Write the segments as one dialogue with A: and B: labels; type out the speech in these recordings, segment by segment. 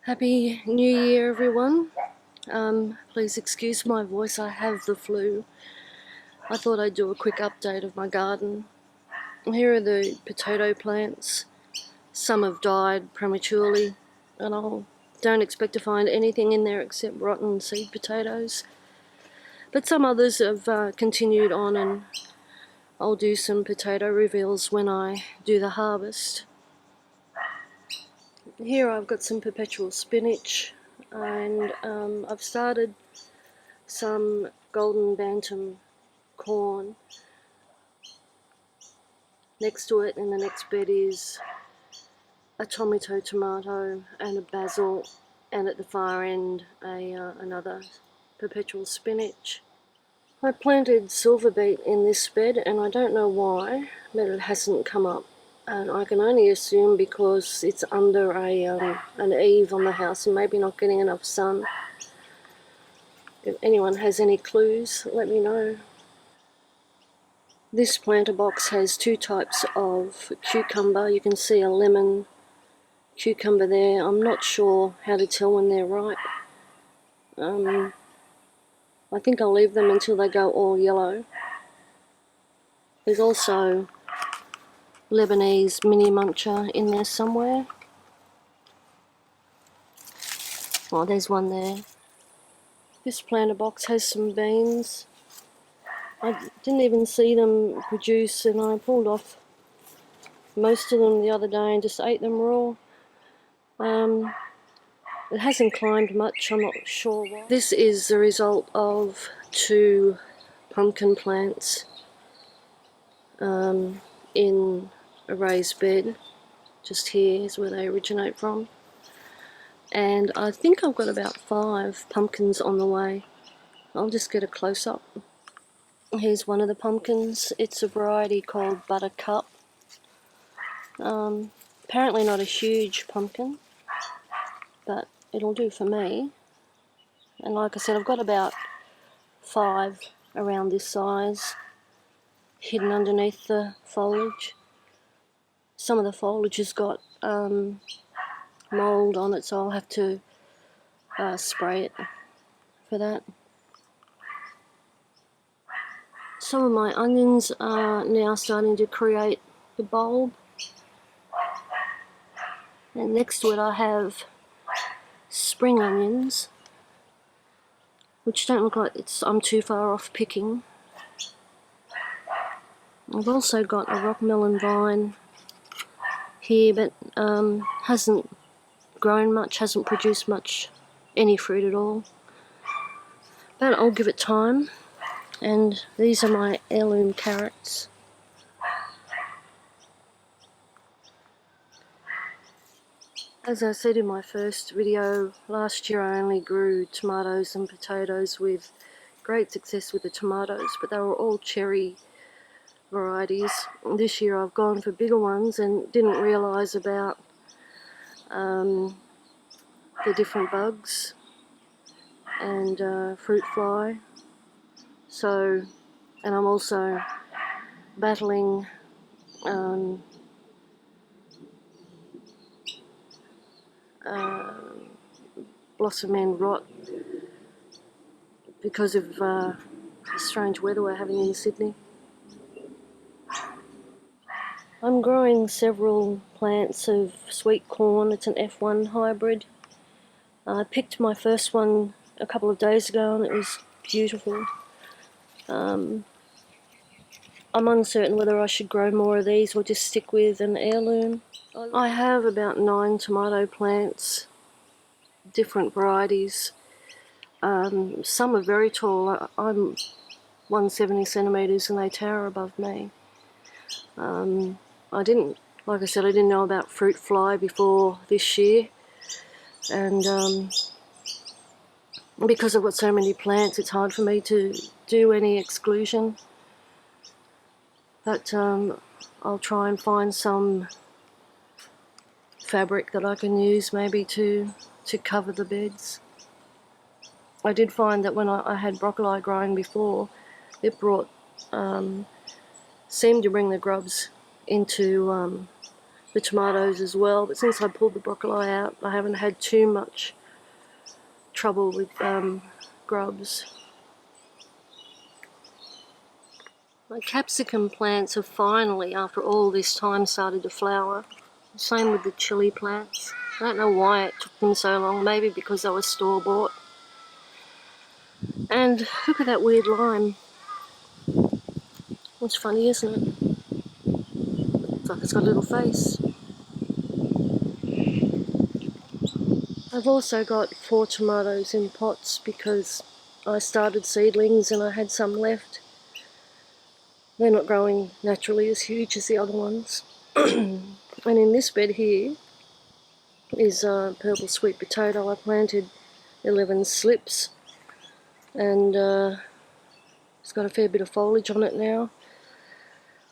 A: Happy New Year, everyone. Please excuse my voice, I have the flu. I thought I'd do a quick update of my garden. Here are the potato plants. Some have died prematurely, and I don't expect to find anything in there except rotten seed potatoes. But some others have continued on, and I'll do some potato reveals when I do the harvest. Here I've got some perpetual spinach, and I've started some golden bantam corn. Next to it in the next bed is a tomato and a basil, and at the far end another perpetual spinach. I planted silver beet in this bed, and I don't know why, but it hasn't come up. And I can only assume because it's under an eave on the house and maybe not getting enough sun. If anyone has any clues, let me know. This planter box has two types of cucumber. You can see a lemon cucumber there. I'm not sure how to tell when they're ripe. I think I'll leave them until they go all yellow. There's also Lebanese mini muncher in there somewhere. Oh, there's one there. This planter box has some beans. I didn't even see them produce, and I pulled off most of them the other day and just ate them raw. It hasn't climbed much, I'm not sure why. This is the result of two pumpkin plants in a raised bed. Just here is where they originate from. And I think I've got about 5 pumpkins on the way. I'll just get a close-up. Here's one of the pumpkins. It's a variety called Buttercup. Apparently not a huge pumpkin, but it'll do for me. And like I said, I've got about 5 around this size hidden underneath the foliage. Some of the foliage has got mould on it, so I'll have to spray it for that. Some of my onions are now starting to create the bulb. And next to it I have spring onions, which don't look like I'm too far off picking. I've also got a rock melon vine here, but hasn't grown much, hasn't produced much, any fruit at all. But I'll give it time. And these are my heirloom carrots. As I said in my first video, last year I only grew tomatoes and potatoes with great success with the tomatoes, but they were all cherry varieties. This year I've gone for bigger ones and didn't realise about the different bugs and fruit fly. So, and I'm also battling blossom end rot because of the strange weather we're having in Sydney. I'm growing several plants of sweet corn. It's an F1 hybrid. I picked my first one a couple of days ago and it was beautiful. I'm uncertain whether I should grow more of these or just stick with an heirloom. I have about 9 tomato plants, different varieties. Some are very tall. I'm 170 centimetres and they tower above me. Like I said, I didn't know about fruit fly before this year, and because I've got so many plants, it's hard for me to do any exclusion. But I'll try and find some fabric that I can use maybe to cover the beds. I did find that when I had broccoli growing before, it seemed to bring the grubs into the tomatoes as well, but since I pulled the broccoli out, I haven't had too much trouble with grubs. My capsicum plants have finally, after all this time, started to flower. Same with the chili plants. I don't know why it took them so long, maybe because they were store-bought. And look at that weird lime. It's funny, isn't it? It's like it's got a little face. I've also got 4 tomatoes in pots because I started seedlings and I had some left. They're not growing naturally as huge as the other ones. And in this bed here is purple sweet potato. I planted 11 slips and it's got a fair bit of foliage on it now,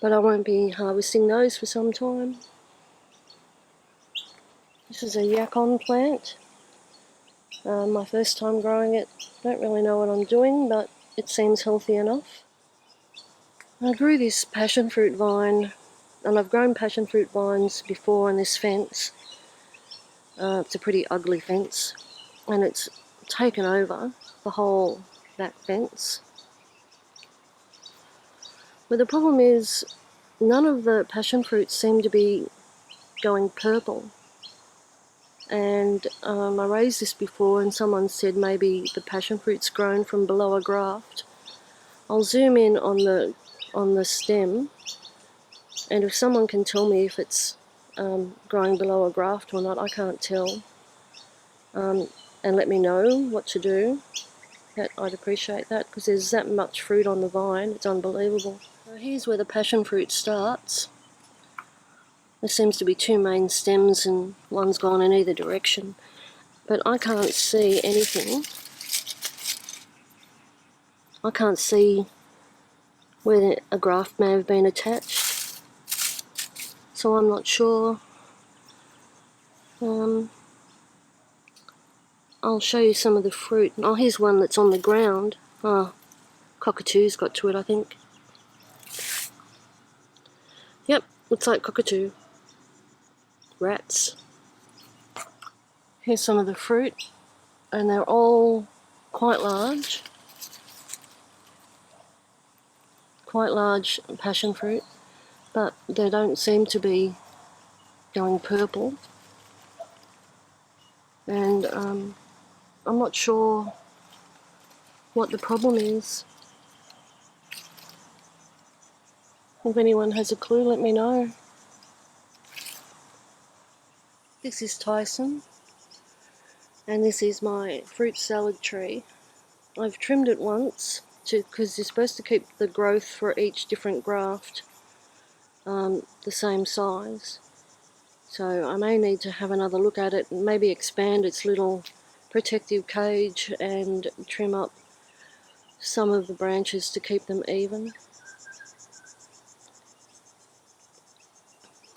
A: but I won't be harvesting those for some time. This is a yacon plant. My first time growing it. Don't really know what I'm doing, but it seems healthy enough. I grew this passion fruit vine, and I've grown passion fruit vines before on this fence. It's a pretty ugly fence, and it's taken over the whole back fence. But the problem is, none of the passion fruits seem to be going purple. And I raised this before and someone said maybe the passion fruit's grown from below a graft. I'll zoom in on the stem, and if someone can tell me if it's growing below a graft or not, I can't tell, and let me know what to do, I'd appreciate that, because there's that much fruit on the vine, it's unbelievable. So here's where the passion fruit starts. There seems to be 2 main stems and one's gone in either direction. But I can't see anything. I can't see where a graft may have been attached. So I'm not sure. I'll show you some of the fruit. Oh, here's one that's on the ground. Oh, cockatoo's got to it, I think. Yep, looks like cockatoo. Rats. Here's some of the fruit, and they're all quite large. Quite large passion fruit, but they don't seem to be going purple. And I'm not sure what the problem is. If anyone has a clue, let me know. This is Tyson, and this is my fruit salad tree. I've trimmed it once because you're supposed to keep the growth for each different graft the same size. So I may need to have another look at it and maybe expand its little protective cage and trim up some of the branches to keep them even.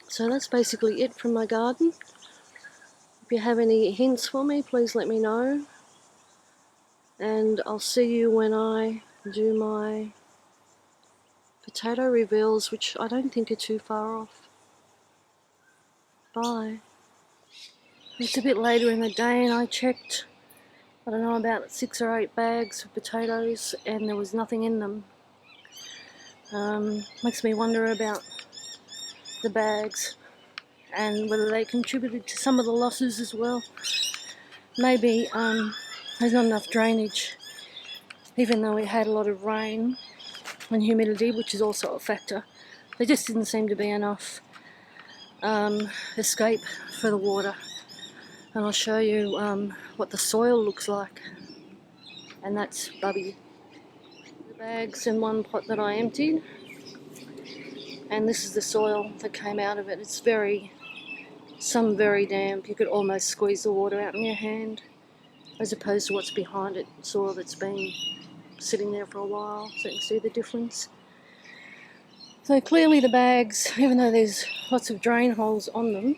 A: So that's basically it from my garden. If you have any hints for me, please let me know. And I'll see you when I do my potato reveals, which I don't think are too far off. Bye. It's a bit later in the day and I checked, I don't know, about 6 or 8 bags of potatoes and there was nothing in them. Makes me wonder about the bags and whether they contributed to some of the losses as well. Maybe there's not enough drainage, even though we had a lot of rain and humidity, which is also a factor. There just didn't seem to be enough escape for the water. And I'll show you what the soil looks like, and that's bubby. The bags in one pot that I emptied, and this is the soil that came out of it. It's very damp. You could almost squeeze the water out in your hand, as opposed to what's behind it, soil that's been sitting there for a while, so you can see the difference. So clearly the bags, even though there's lots of drain holes on them,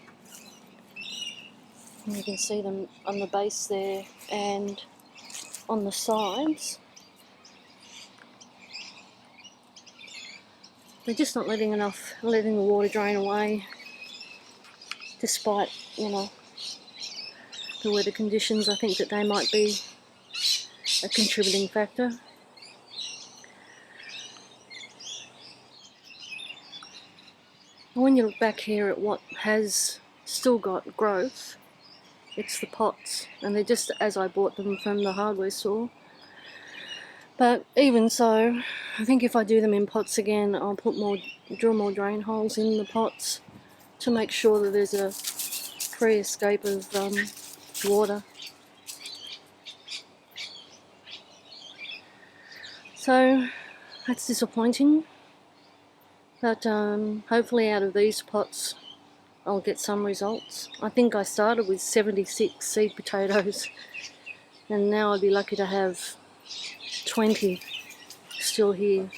A: and you can see them on the base there and on the sides, they're just not letting the water drain away. despite, you know, the weather conditions. I think that they might be a contributing factor. When you look back here at what has still got growth, it's the pots, and they're just as I bought them from the hardware store. But even so, I think if I do them in pots again, I'll drill more drain holes in the pots to make sure that there's a free escape of water. So that's disappointing, but hopefully out of these pots I'll get some results. I think I started with 76 seed potatoes, and now I'd be lucky to have 20 still here.